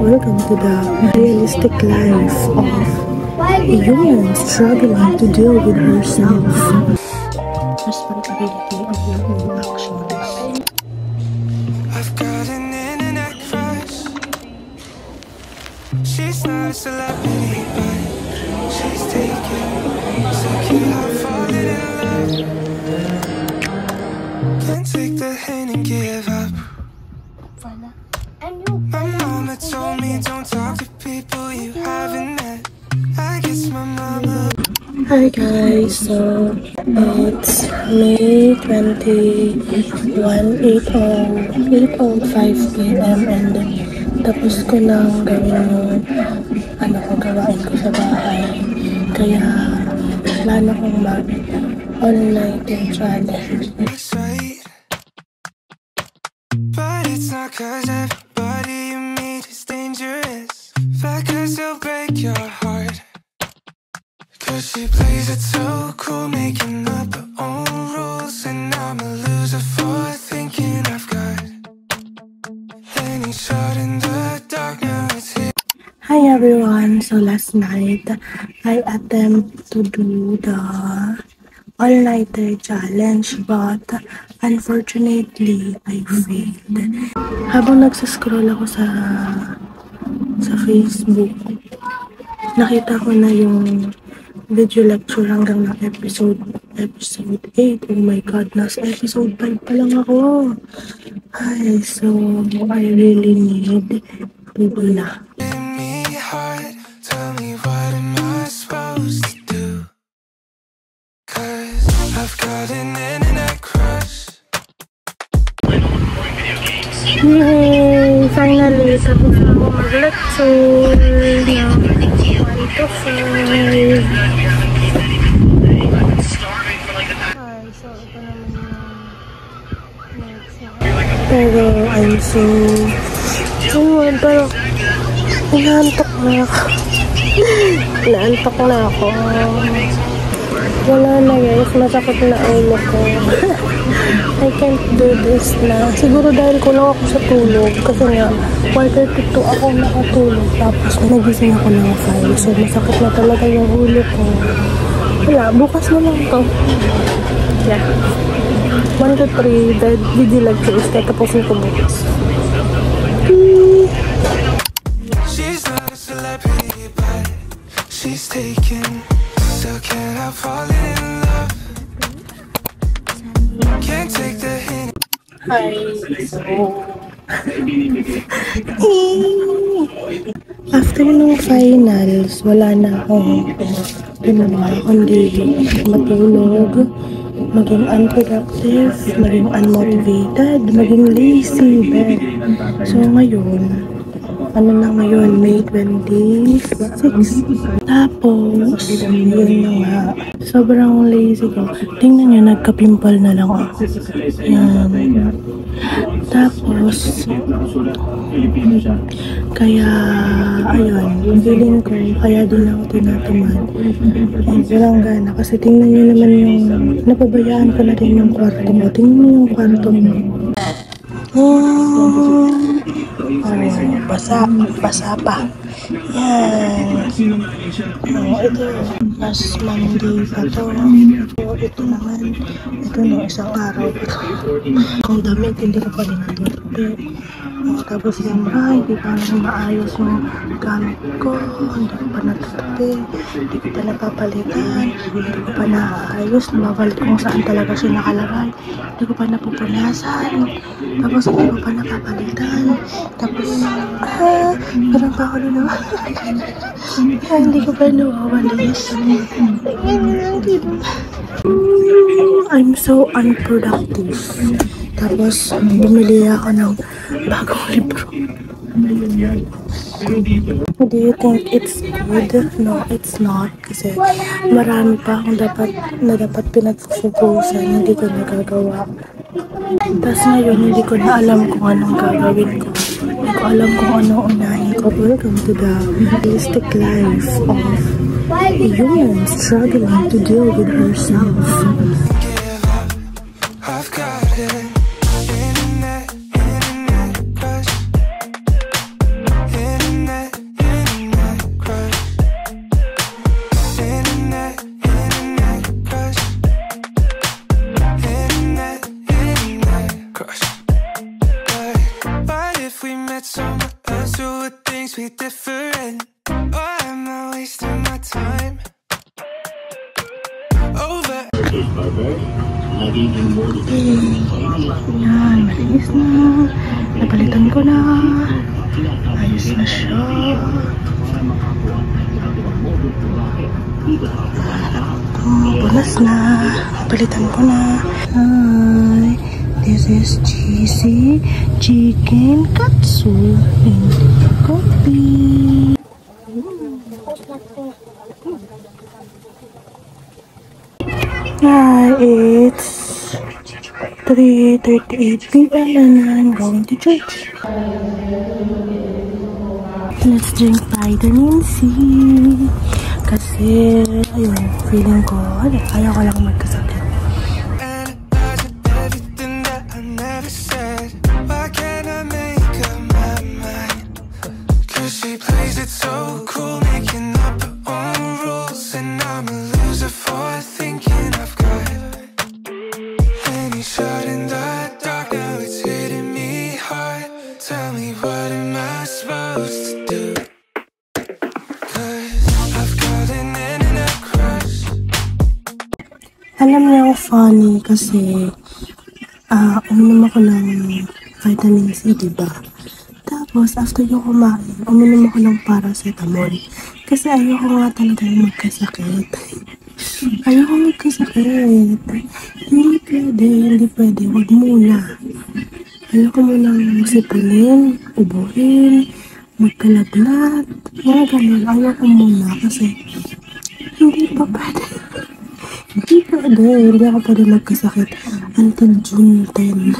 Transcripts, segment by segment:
welcome to the realistic life of a human struggling to deal with herself. Responsibility of your own actions. I've got an internet crush. She's not a celebrity, but she's taken. So cute, I'm falling in love. Can't take the hint and give up. My mama told me don't talk to people you haven't met. I guess my mama. Hi guys, so it's May 21, 8:05 p.m. and tapos ko nang gawin yung gawain ko sa bahay. Kaya plano kong mag-online challenge. But it's not 'cause everybody you meet is dangerous. Fact 'cause they'll break your heart. 'Cause she plays it so cool, making up her own rules. And I'm a loser for thinking I've got any shot in the dark. Now it's here. Hi everyone! So last night, I attempt to do the all-nighter challenge but unfortunately, I failed. Habang nagsascroll ako sa Facebook, nakita ko na yung video lecture hanggang na episode 8. Oh my god, nasa episode 5 pa lang ako. Ay, so I really need to do na. Tell me what am I supposed to do? 'Cause I've got an internet crush. Yay! Finally, tapos na ako mag-lecture ng 1 to 5. Ay, so ito naman yung next na. Pero I'm so... pero inaantok na ako. Inaantok na ako. Wala na guys, masakit na ulo ko. I can't do this na. Siguro dahil kulang ako sa tulog. Kasi nga, 1:32 ako nakatulog. Tapos nagising ako ng 5. So masakit na talaga yung ulo ko. Wala, bukas na lang to. Yeah. 1 to 3, the video lecture is tatapusin ko bukas. She's not a celebrity, but she's taken. Still can't help falling in love. Can't take the hint. Hi. After nung finals, wala na akong ginawa kundi matulog, maging unproductive, maging unmotivated, maging lazy, ben. So ngayon, ano na ngayon, May 26. Tapos, yun na nga. Sobrang lazy ko. Tingnan nyo, nagka-pimple na lang ako. Yan. Tapos, kaya, ayun, feeling ko, kaya din ako tinatamad. And walang gana. Kasi tingnan nyo naman yung, napabayaan ko na rin yung kwarto mo. Tingnan nyo yung kwarto mo. Basa pa. Yan. Ito, last Monday pa to. Ito naman, ito no, isang araw pa to. Ang damit, hindi ko pa rin natutupi. Tapos yung hindi pa rin maayos yung gamit ko. Hindi ko pa natutupi. Hindi ko pa napapalitan. Hindi ko pa naayos. Nababalik kung saan talaga siya nakalagay. Hindi ko pa napupunasan. Tapos hindi ko pa napapalitan. Tapos, parang pa ako na naman. Hindi ko pa nawawalis. I'm so unproductive. Tapos, bumili ako ng bagong libro. Do you think it's good? No, it's not. Kasi marami pa akong dapat pinagfufusan. Hindi ko nagagawa. Tapos ngayon, hindi ko na alam kung anong gagawin ko. Hindi ko alam kung anong unahin ko. Welcome to the realistic life of a human struggling to deal with herself. I've got it. Internet crush. Internet so would things be different? Or am I wasting my time? Over. Yan, malinis na. Napalitan ko na. Ayos na siya. Bunas na. Napalitan ko na. Hi. This is cheesy chicken katsu and coffee. Hi, it's 3:38 p.m. and I'm going to church. Let's drink vitamin C. Kasi, ayun, feeling ko, ayaw ko lang magkasakit. And imagine everything that I never said. Why can't I make up my mind? Cause she plays it so cool, making up her own rules. And I'm a loser for thinking I've got any shot in the dark. Now it's hitting me hard. Tell me, what am I supposed to do? Cause I've got an internet crush. Alam niyo, funny kasi uminom ako ng vitamin C, diba? Tapos, after yung kumain, uminom ako ng paracetamol. Kasi ayoko nga talaga magkasakit. Ayoko magkasakit. Hindi pwede. Huwag muna. Ayoko munang sipulin, ubuhin, magkalagnat. Mga ganun. Ayoko muna kasi hindi pa pwede. Hindi ako pwede magkasakit until June 10.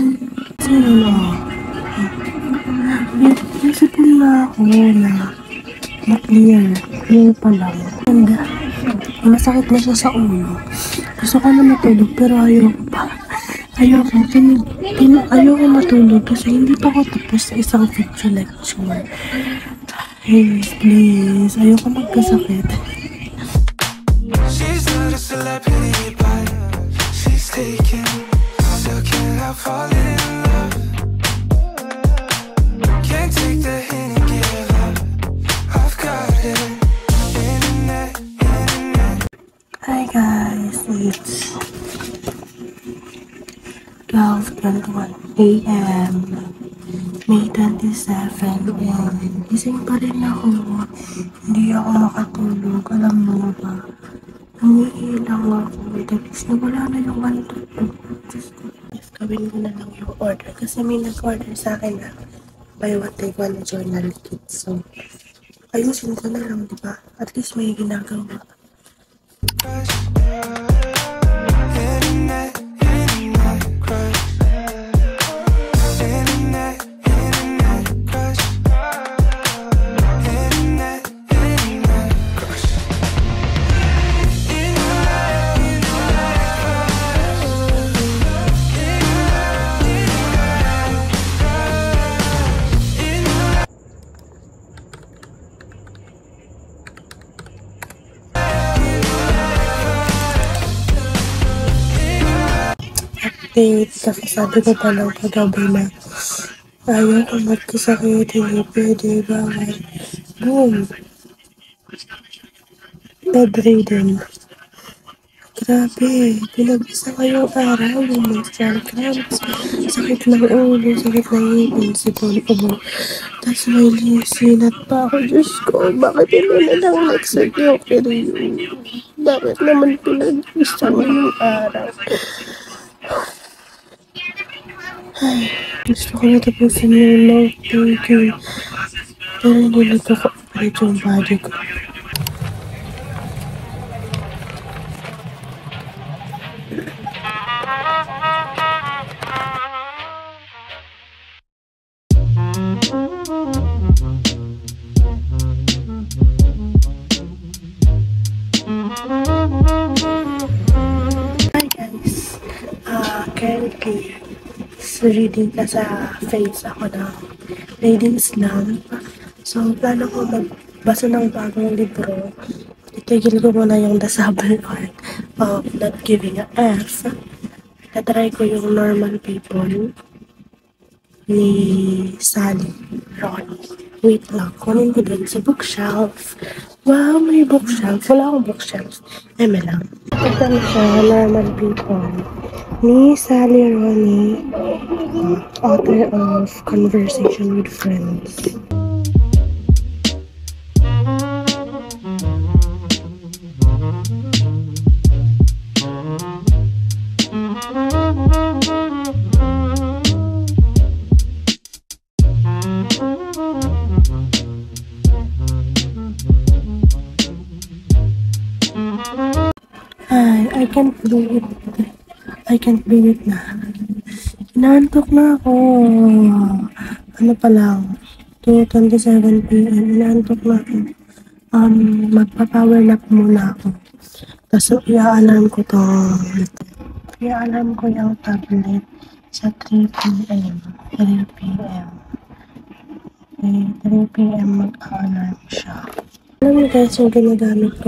Kasi nasipin na ako na clear pa lang. And masakit na siya sa ulo. Gusto ko na matulog pero ayoko pa. Ayoko matulog kasi hindi pa ako tapos sa isang picture lecture. Hey, please, ayoko magkasakit. She's not a celebrity, but she's taken. Still can't help falling in love. Can't take the hint and give up. I've got it. Internet. Hi guys, it's 12:21 a.m. May 27 and gising pa rin ako. Hindi ako makatulog. Alam mo ba? Nangihilang ako. Tapos nawala na yung antutog. Just gawin ko na lang yung order. Kasi may nag-order sa akin na buy one take one na journal kit. So, ayusin ko na lang, diba? At least may ginagawa. Kasi sabi ko pa lang kagabi na ayaw ko magkasakit, hindi pwede, bawal. Boom! Bedridden. Grabe, pinag-isa kayong araw, yung menstrual cramps, sakit ng ulo, sakit ng ngipin, sipon, ubo. Tapos may sinat pa ako, Diyos ko, bakit hindi na lang nagsak yung period? Bakit naman pinag-isa ngayong araw? Ay, gusto ko na tapusin yung note taking. Pero hindi nagkaka-operate yung body ko. Hi guys, currently reading ka sa face ako ng readings lang. So, plano ko magbasa ng bagong libro. Itigil ko muna yung The Subtle Art of Not Giving a F. Natry ko yung Normal People ni Sally Rooney. Wait lang, kunin ko dun sa bookshelf. Wow, may bookshelf. Wala akong bookshelf. Eme lang. Ito na siya, Normal People. Ni Sally Rooney, author of Conversation with Friends. I can't do it. I can't do it na. Inaantok na ako. Ano pa lang? 2:27 p.m. Inaantok na ako. Magpa-power nap muna ako. Tapos i-alarm ko to. I-alarm ko yung tablet sa 3 p.m. 3 p.m. Okay, 3 p.m. mag-alarm siya. Alam mo guys, yung ginagamit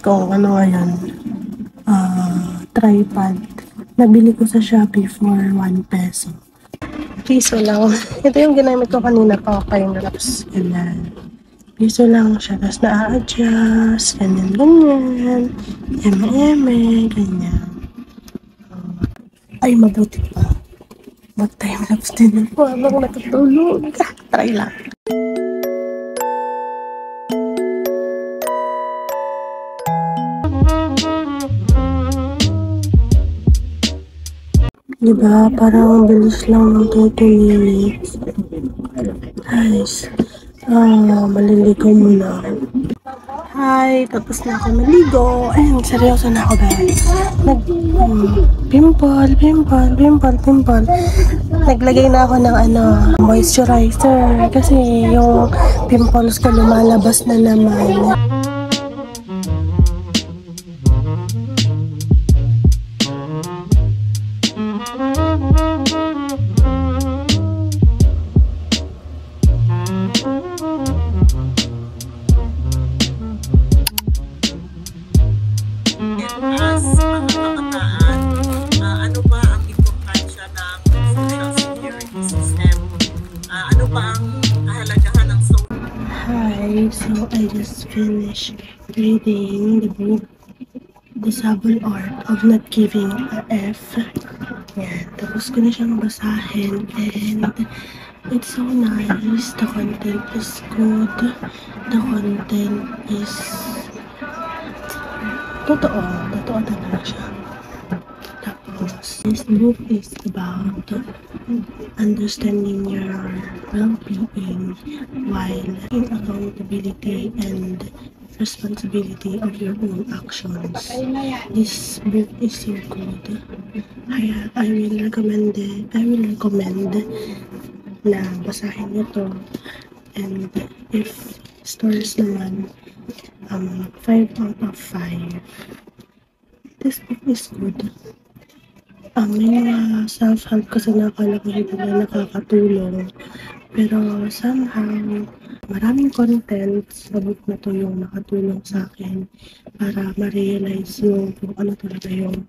ko ano ngayon, tripod. Nabili ko sa Shopee for 1 peso. Piso lang. Ito yung ginamit ko kanina pa time lapse. Ganyan. Piso lang siya. Tapos na-adjust. Ganyan. Eme, ganyan. Ay, mabuti pa. Mag-time lapse din ako habang natutulog. Try lang. Diba? Parang bilis lang ng 30 minutes. Guys, maliligo muna. Hi! Tapos na ako maligo. Ayun, seryoso na ako guys. Pimple. Naglagay na ako ng moisturizer. Kasi yung pimples ko lumalabas na naman. Hi, so I just finished reading the book, The Subtle Art of Not Giving a F. Yan, tapos ko na siyang basahin and it's so nice. The content is good. The content is totoo talaga siya. Tapos, this book is about understanding your well-being while taking accountability and responsibility of your own actions. This book is so good. I will recommend na basahin ito. And if stars naman, 5 out of 5. This book is good. May mga self-help kasi nakakala ko hindi na nakakatulong. Pero somehow, maraming content sa book na to yung nakatulong sa akin para ma-realize yung kung ano talaga yung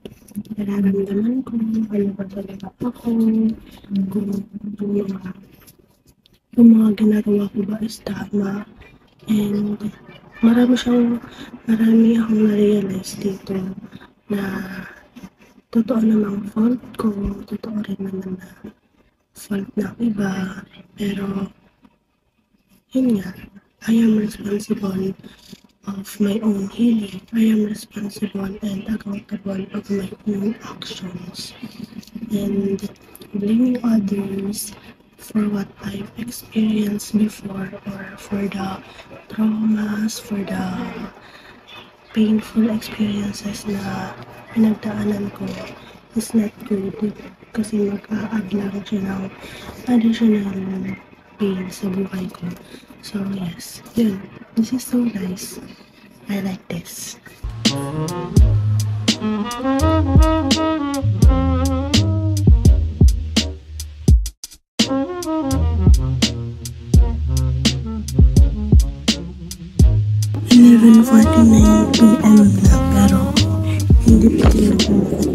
nararamdaman ko, ano ba talaga ako, yung mga ginagawa ko ba is tama. And marami akong na-realize dito na totoo namang fault ko, totoo rin naman na fault ng iba, pero yun nga, I am responsible of my own healing. I am responsible and accountable of my own actions. And blaming others for what I've experienced before or for the traumas, for the painful experiences na pinagdaanan ko is not good kasi mag-a-add lang siya ng additional pain sa buhay ko. So yes, yun. This is so nice. I like this. PM na pero hindi pa din ako